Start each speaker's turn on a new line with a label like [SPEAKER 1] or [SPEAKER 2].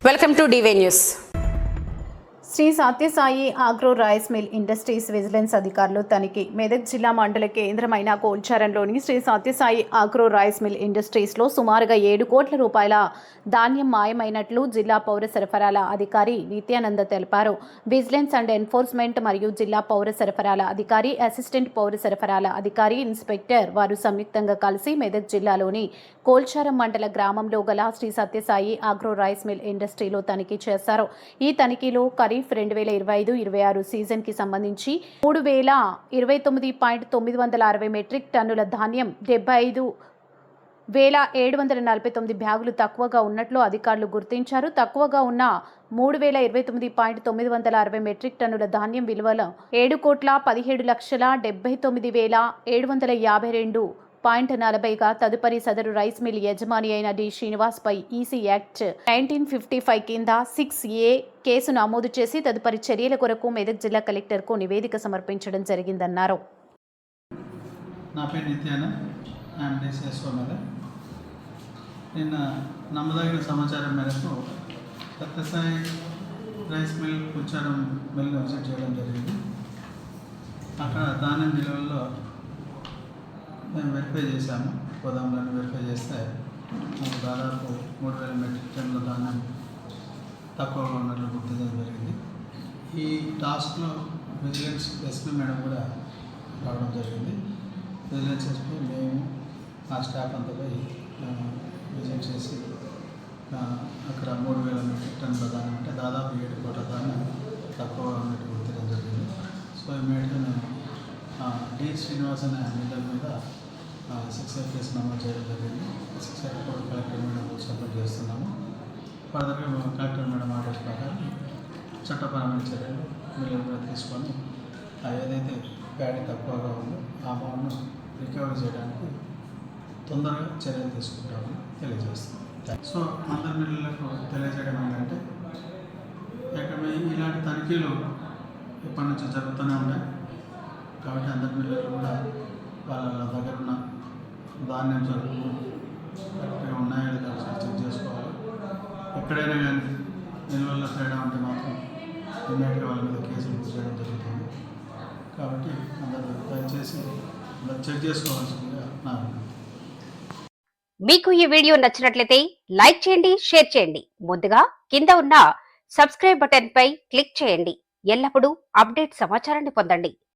[SPEAKER 1] Welcome to DY news.
[SPEAKER 2] Shri Satyasai agro rice mill industries vigilance అధికారులు తనిఖీ. మెదక్ జిల్లా మండల కేంద్రమైన కోల్చారంలోని Shri Satyasai agro rice mill ఇండస్ట్రీస్లో సుమారుగా 7 కోట్ల రూపాయల ధాన్యం మాయమైనట్లు జిల్లా పౌర సరఫరాల అధికారి నిత్యానంద తెలిపారు. విజిలెన్స్ అండ్ ఎన్ఫోర్స్మెంట్ మరియు జిల్లా పౌర సరఫరాల అధికారి, అసిస్టెంట్ పౌర సరఫరాల అధికారి, ఇన్స్పెక్టర్ వారు సంయుక్తంగా కలిసి మెదక్ జిల్లాలోని కోల్చారం మండల గ్రామంలో గల Sri Satyasai agro rice mill ఇండస్ట్రీలో తనిఖీ చేశారు. ఈ తనిఖీలో ఖరీఫ్ 2025-26 సీజన్ కి సంబంధించి 3,029.960 మెట్రిక్ టన్నుల ధాన్యం 75,749 బ్యాగులు తక్కువగా ఉన్నట్లు అధికారులు గుర్తించారు. తక్కువగా ఉన్న 3,029.960 మెట్రిక్ టన్నుల ధాన్యం విలువలో 7,17,752.40గా తదుపరి సదరు రైస్ మిల్ యజమాని అయిన డి శ్రీనివాస్ పై ఈసీ యాక్ట్ 1955 కింద 6A కేసు నమోదు చేసి తదుపరి చర్యల కొరకు మెదక్ జిల్లా కలెక్టర్కు నివేదిక సమర్పించడం జరిగిందన్నారు.
[SPEAKER 3] నా పేరు నిత్యానంద్, ఐఎమ్ డిసిఎస్ఓ మెదక్. నిన్న నమ్మదగిన సమాచారం మేరకు సత్యసాయి రైస్ మిల్ కూర్చారం మిల్ని విజిట్ చేయడం జరిగింది. అక్కడ ధాన్యం నిల్వల్లో మేము వెరిఫై చేశాము. గోదాములను వెరిఫై చేస్తే దాదాపు 3,000 మెట్రిక్ టన్నుల ధాన్యం తక్కువగా ఉన్నట్లు గుర్తించడం జరిగింది. ఈ టాస్క్లో విజిలెన్స్ ఎస్పీ మేడం కూడా రావడం జరిగింది. విజిలెన్స్ ఎస్పీ మేము ఆ స్టాఫ్ అంతా పోయి విజిట్ చేసి అక్కడ 3,000 మెట్రిక్ టన్నుల ధాన్యం అంటే దాదాపు 7 కోట్ల ధాన్యం తక్కువగా ఉన్నట్టు గుర్తించడం జరిగింది. సో ఇమీడియట్గా మేము డి శ్రీనివాస్ అనే మిల్లర్ మీద 6A కేసు నమోదు చేయడం జరిగింది. 6A report collector madam submit చేస్తున్నాము. ఫర్దర్గా మేము కలెక్టర్ మేడం ఆర్డర్స్ ప్రకారం చట్టపరమైన చర్యలు మిల్లర్ మీద తీసుకొని ఏదైతే ప్యాడీ తక్కువగా ఉందో ఆ అమౌంట్ను రికవరీ చేయడానికి తొందరగా చర్యలు తీసుకుంటామని తెలియజేస్తున్నాం. సో అందరి మిల్లులకు తెలియజేయడం ఏంటంటే ఇక్కడ ఇలాంటి తనిఖీలు ఎప్పటి నుంచి జరుగుతూనే ఉంటాయి. కాబట్టి అందరి మిల్లులు కూడా వాళ్ళ దగ్గర ఉన్న ధాన్యం సరుకులు కరెక్ట్గా ఉన్నాయో లేదో చెక్ చేసుకోవాలి. ఎక్కడైనా కానీ నిల్వల్లో తేడా ఉంటే మాత్రం ఇమ్మీడియట్గా వాళ్ళ మీద కేసులు బుక్ చేయడం జరుగుతుంది. కాబట్టి అందరూ దయచేసి చెక్ చేసుకోవాల్సిందిగా నా
[SPEAKER 1] మీకు ఈ వీడియో నచ్చినట్లయితే లైక్ చేయండి, షేర్ చేయండి. ముందుగా కింద ఉన్న సబ్స్క్రైబ్ బటన్ పై క్లిక్ చేయండి. ఎల్లప్పుడూ అప్డేట్ సమాచారాన్ని పొందండి.